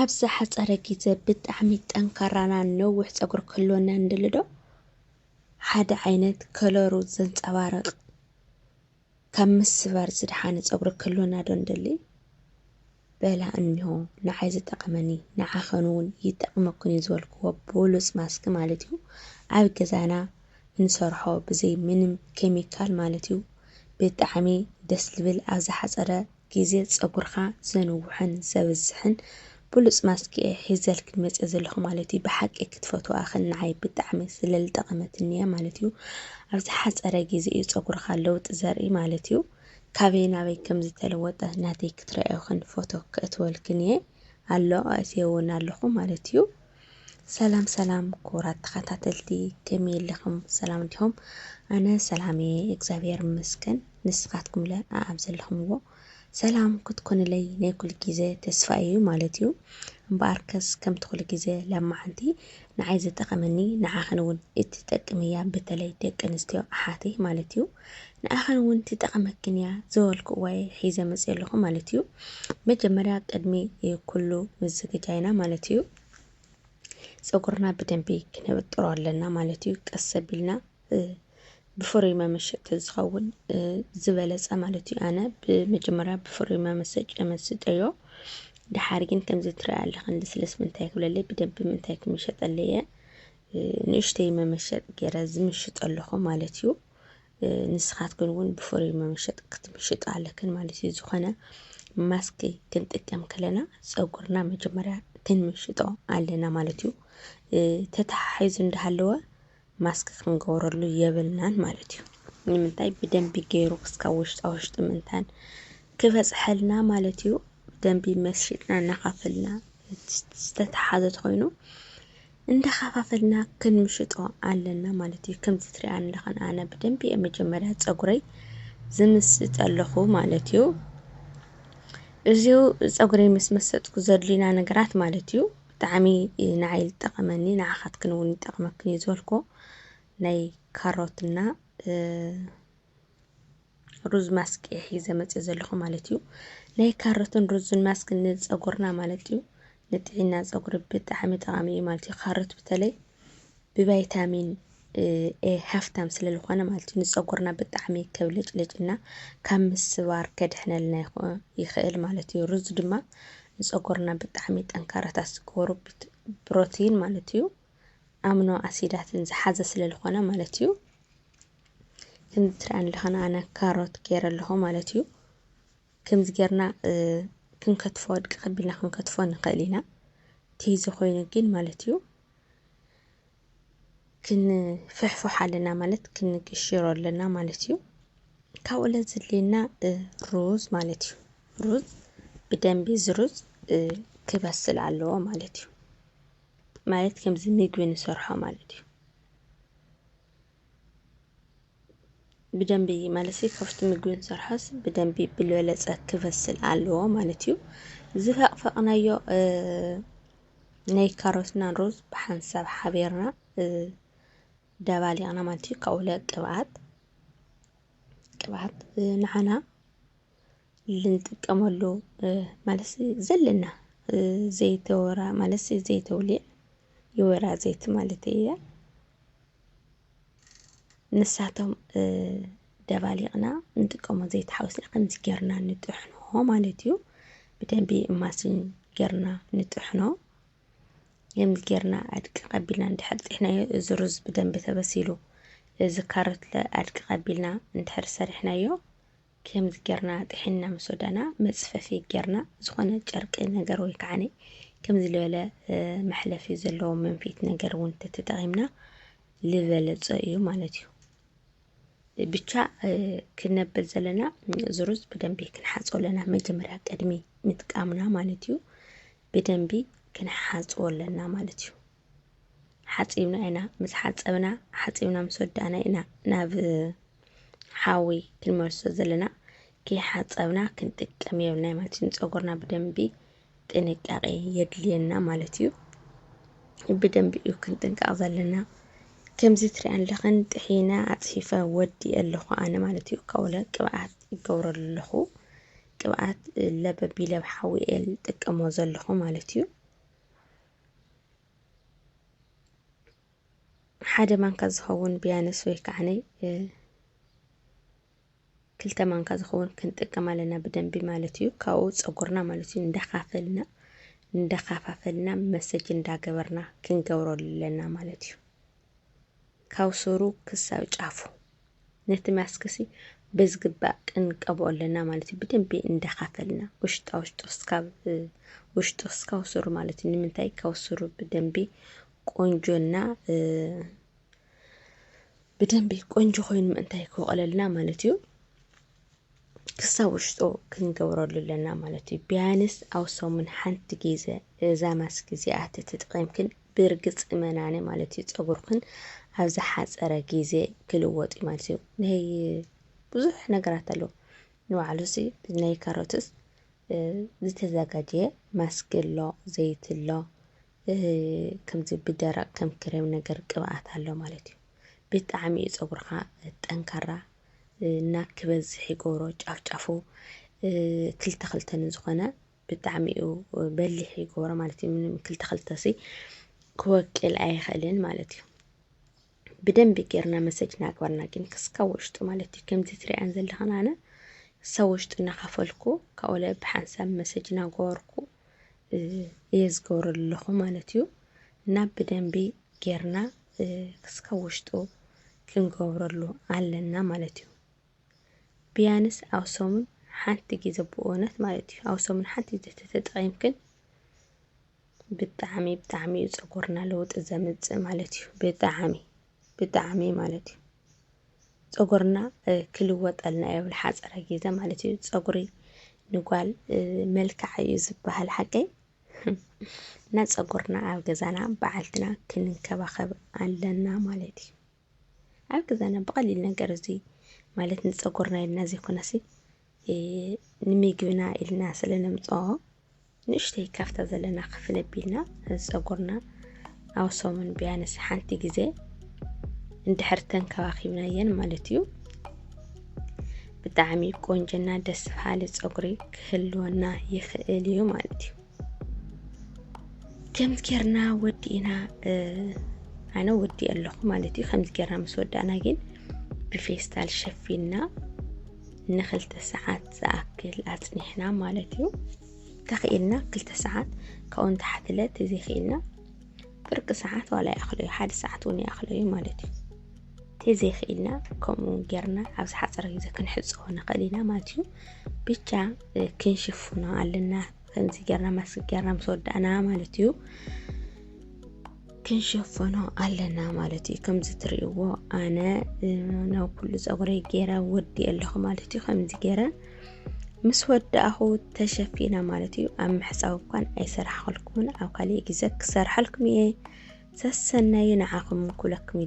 ኣብዛ ሓፀረ ግዜ ብጣዕሚ ጠንካራና ነዊሕ ፀጉሪ ክህልወና ንደሊ ዶ? ሓደ ዓይነት ከለሩ ዘንፀባርቕ ካብ ምስባር ዝድሓነ ፀጉሪ ክህልወና ዶ ንደሊ? በላ እኒሆ ንዓይ ዝጠቕመኒ ንዓኸን እውን ይጠቕመኩን እዩ ዝበልክዎ ብሉፅ ማስክ ማለት እዩ ኣብ ገዛና እንሰርሖ ብዘይ ምንም ኬሚካል ማለት እዩ ብጣዕሚ ደስ ዝብል ኣብ ዝሓፀረ ግዜ ፀጉርካ ዘንውሕን ዘብዝሕን ብሉፅ ማስክ ሒዘልክን መፅእ ዘለኹ ማለት እዩ ብሓቂ ክትፈትዋ ኸ ንዓይ ብጣዕሚ ስለዝጠቐመትኒ እያ ማለት እዩ ኣብ ዝሓፀረ ግዜ እዩ ፀጉርካ ለውጢ ዘርኢ ማለት እዩ ካበይ ናበይ ከም ዝተለወጠ ናተይ ክትሪአዮ ኸን ፎቶ ከእትወልክን እየ ኣሎ ኣእትየ እውን ኣለኹ ማለት እዩ ሰላም ሰላም ክቡራት ተኸታተልቲ ከመይ ኣለኹም ሰላም ዲኹም ኣነ ሰላም እየ እግዚኣብሔር ይመስገን ንስኻትኩም ለ ኣብ ዘለኹምዎ ሰላም ክትኮንለይ ናይ ኩሉ ግዜ ተስፋ እዩ ማለት እዩ እምበኣርከስ ከምቲ ኩሉ ግዜ ለማዓንቲ ንዓይ ዝጠቕመኒ ንዓኸን እውን እትጠቅም እያ በተለይ ደቂ ኣንስትዮ ኣሓተይ ማለት እዩ ንዓኸን እውን ትጠቕመክን እያ ዝበልክዋ ሒዘ መፅእ ኣለኹ ማለት እዩ መጀመርያ ቅድሚ ኩሉ ምዝግጃይና ማለት እዩ ፀጉርና ብደንቢ ክነብጥሮ ኣለና ማለት እዩ ቀስ ኣቢልና ብፍሩይ መመሸጥ ዝኸውን ዝበለፀ ማለት እዩ ኣነ ብመጀመርያ ብፍሩይ መመሰጭ መስጠዮ ድሓር ግን ከምዚ ትሪኣ ኣለኽን ልስልስ ምንታይ ክብለለይ ብደንቢ ምንታይ ክምሸጠለየ ንእሽተይ መመሸጥ ገይረ ዝምሽጥ ኣለኹ ማለት እዩ ንስኻትኩን እውን ብፍሩይ መመሸጥ ክትምሽጡ ኣለክን ማለት እዩ ዝኾነ ማስክ ክንጥቀም ከለና ፀጉርና መጀመርያ ክንምሽጦ ኣለና ማለት እዩ ተተሓሒዙ እንዳሃለወ ማስክ ክንገብረሉ የብልናን ማለት እዩ ንምንታይ ብደንቢ ገይሩ ክስካብ ውሽጣ ምንታን ክበፅሐልና ማለት እዩ ብደንቢ መሽጥና እናኻፈልና ዝተተሓዘት ኮይኑ እንዳኸፋፈልና ክንምሽጦ ኣለና ማለት እዩ ከምዚ ትሪኣ ኣለኽን ኣነ ብደንቢ እየ መጀመርያ ፀጉረይ ዝምስጥ ኣለኹ ማለት እዩ እዚኡ ፀጉረይ ምስ መሰጥኩ ዘድልዩና ነገራት ማለት እዩ ብጣዕሚ ንዓይ ዝጠቐመኒ ንዓኻትክን እውን ይጠቕመክን እዩ ዝበልክዎ ናይ ካሮትና ሩዝ ማስክ ሒዘ መፅእ ዘለኹ ማለት እዩ ናይ ካሮትን ሩዝን ማስክ ንፀጉርና ማለት እዩ ንጥዕና ፀጉሪ ብጣዕሚ ጠቓሚ እዩ ማለት እዩ ካሮት በተለይ ብቫይታሚን ኤ ሃፍታም ስለዝኾነ ማለት እዩ ንፀጉርና ብጣዕሚ ከብልጭልጭና ካብ ምስባር ከድሕነልና ይኽእል ማለት እዩ ሩዝ ድማ ንፀጉርና ብጣዕሚ ጠንካራታት ዝገብሩ ፕሮቲን ማለት እዩ ኣምኖ ኣሲዳትን ዝሓዘ ስለዝኾነ ማለት እዩ ከምዚ ትሪኣ ኣለኽን ኣነ ካሮት ገይረ ኣለኹ ማለት እዩ ከምዚ ጌርና ክንከትፎ ድቅቅ ኣቢልና ክንከትፎ ንኽእል ኢና ተይዚ ኮይኑ ግን ማለት እዩ ክንፍሕፍሖ ኣለና ማለት ክንቅሽሮ ኣለና ማለት እዩ ካብኡ ለ ዘድልየና ሩዝ ማለት እዩ ሩዝ ብደንቢ ዝሩዝ ክበስል ኣለዎ ማለት እዩ ማለት ከምዚ ምግቢ ንሰርሖ ማለት እዩ ብደንቢ ማለት ከፍቲ ምግቢ ንሰርሖስ ብደንቢ ብልበለፀ ክበስል ኣለዎ ማለት እዩ ዝፈቕፈቕናዮ ናይ ካሮትና ሩዝ ብሓንሳብ ሓቢርና ደባሊቕና ማለት እዩ ካብኡ ለ ቅብኣት ንዓና ልንጥቀመሉ ማለት ዘለና ዘይተወራ ማለት ዘይተውሊዕ የወይራ ዘይት ማለት እየ ንሳቶም ደባሊቕና ንጥቀሞ ዘይት ሓዊስና ከምዚ ጌርና ንጥሕኖ ማለት እዩ ብደንቢ እማስን ጌርና ንጥሕኖ ከምዚ ጌርና ኣድቅቕ ኣቢልና እንድሕር ጥሕናዮ እዚ ሩዝ ብደንቢ ተበሲሉ እዚ ካሮት ለ ኣድቅቕ ኣቢልና እንድሕር ሰሪሕናዮ ከምዚ ጌርና ጥሒንና ምስ ወዳእና መፅፈፊ ጌርና ዝኾነ ጨርቂ ነገር ወይ ከዓኒ ከምዚ ዝበለ መሕለፊ ዘለዎ መንፊት ነገር እውን ተጠቒምና ልበለፀ እዩ ማለት እዩ ብቻ ክነብል ዘለና ዝሩዝ ብደንቢ ክንሓፅቦ ኣለና መጀመርያ ቅድሚ ምጥቃምና ማለት እዩ ብደንቢ ክንሓፅቦ ኣለና ማለት እዩ ሓፂብና ኢና ምስ ሓፂብና ምስ ወዳእና ኢና ናብ ሓዊ ክንመልሶ ዘለና ከይሓፀብና ክንጥቀም የብልና ማለት እዩ ንፀጉርና ብደንቢ ጥንቃቄ የድልየና ማለት እዩ ብደንቢ እዩ ክንጥንቀቕ ዘለና ከምዚ ትሪኣ ኣለኽን ጥሒና ኣፅፊፈ ወዲእ ኣለኹ ኣነ ማለት እዩ ካብኡ ለ ቅብኣት ይገብረሉ ኣለኹ ቅብኣት ለበቢለ ብሓዊ እየ ዝጥቀሞ ዘለኹ ማለት እዩ حدا مانكا زخون بيانس ወይ كعني ክልተ ማንካ ዝኸውን ክንጥቀማለና በደንብ ማለት እዩ ካው ጸጉርና ማለት እዩ እንደኻፋፈልና መሰጅ እንዳገበርና ክንገብረለና ማለት እዩ ካው ስሩ ክሳብ ጫፉ ነቲ ማስከሲ በዝግባ ክንቀበለና ማለት እዩ በደንብ እንደኻፈልና ውሽጡ እስካው ስሩ ማለት እዩ ንምንታይ ካው ስሩ በደንብ ቆንጆና በደንብ ቆንጆ ኮይኑ ምንታይ ከቀለልና ማለት እዩ ክሳብ ውሽጡ ክንገብረለና ማለት እዩ ቢያንስ አውሶምን ሓንቲ ጊዜ እዛ ማስክ እዚኣት ተጠቂምክን ብርግጽ መናነ ማለት እዩ ጸጉርክን ኣብዛ ሓጸረ ጊዜ ክልወጥ ማለት እዩ ናይ ብዙሕ ነገራት አለው ንባዕሉሲ ናይ ካሮትስ ዝተዘጋጀየ ማስክ ኣሎ ዘይት ኣሎ ከምዚ ብደረቅ ከም ክሬም ነገር ቅብኣት ኣሎ ማለት እዩ ብጣዕሚ ጸጉርካ ጠንካራ እና ክበዝሕ ይገብሮ ጫፍጫፉ ክልተ ዝኾነ ብጣዕሚ በሊሕ ይገብሮ ማለት እዩ ምንም ክልተ ክወቅል ኣይኽእልን ማለት እዩ በደንብ ጌርና መሰጅና አግበርና ግን ክስካው ውሽጡ ማለት እዩ ከምዚ ትሪአን ዘለኻና አነ ሰውሽጡ እናኸፈልኩ ካውለ በሓንሳብ መሰጅና ጎርኩ የዝገብረለኹ ማለት እዩ እና በደንብ ጌርና ክስካው ውሽጡ ክንገብረሉ አለና ማለት እዩ ቢያንስ አውሶምን ሓንቲ ጊዜ ብኦነት ማለት እዩ አውሶምን ሓንቲ ጊዜ ተጠቂምክን ብጣዕሚ ጸጉርና ለውጥ ዘምጽእ ማለት እዩ ብጣዕሚ ማለት እዩ ጸጉርና ክልወጠልና የብል ሓጸረ ጊዜ ማለት እዩ ጸጉሪ ንጓል መልክዕ እዩ ዝበሃል ሓቀይ እና ጸጉርና ኣብ ገዛና በዓልትና ክንከባኸብ ኣለና ማለት እዩ ኣብ ገዛና በቀሊል ነገር እዚ ማለት ንጸጉርና ኢልና ዘይኮነሲ ንምግብና ኢልና ስለነምጽኦ ንሽተይ ካፍታ ዘለና ክፍለ ቢልና ጸጉርና አውሶምን ቢያንስ ሓንቲ ጊዜ እንድሕርተን ከባኺብናየን ማለት እዩ ብጣዕሚ ቆንጆና ደስ በሃሊ ጸጉሪ ክህልወና ይኽእል እዩ ማለት እዩ ከምዚ ጌርና ወዲና አነ ወዲ ኣለኹ ማለት እዩ ከምዚ ጌርና ምስ ወዳና ግን ብፌስታል ሸፊና ንኽልተ ሰዓት ዝኣክል ኣጽኒሕና ማለት እዩ ተኽኢልና 2 ሰዓት ካውን ተሓትለት ዘይኽኢልና ብርቂ ሰዓት ዋላ ያኽለዩ 1 ሰዓት እውን ያኽለዩ ማለት እዩ ተዘይኽኢልና ከምኡ ጌርና ኣብ ዝሓፀረ ጊዜ ክንሕጽኦ ንኽእልና ማለት እዩ ብቻ ክንሽፍኖ ኣለና ከምዚ ጌርና ማስክ ጌርና ምስ ወዳእና ማለት እዩ ክንሽፍኖ ኣለና ማለት እዩ ከምዚ ትሪእዎ ኣነ ናው ኩሉ ጸጉረይ ጌራ ወዲ ኣለኹ ማለት እዩ ከምዚ ጌረ ምስ ወዳእኹ ተሸፊና ማለት እዩ ኣብ ምሕጻብ እንኳን ኣይሰራሕልኩምን ኣብ ካሊእ ጊዜ ክሰርሐልኩም እየ ሰሰናይ ንዓኹም ኩለኩም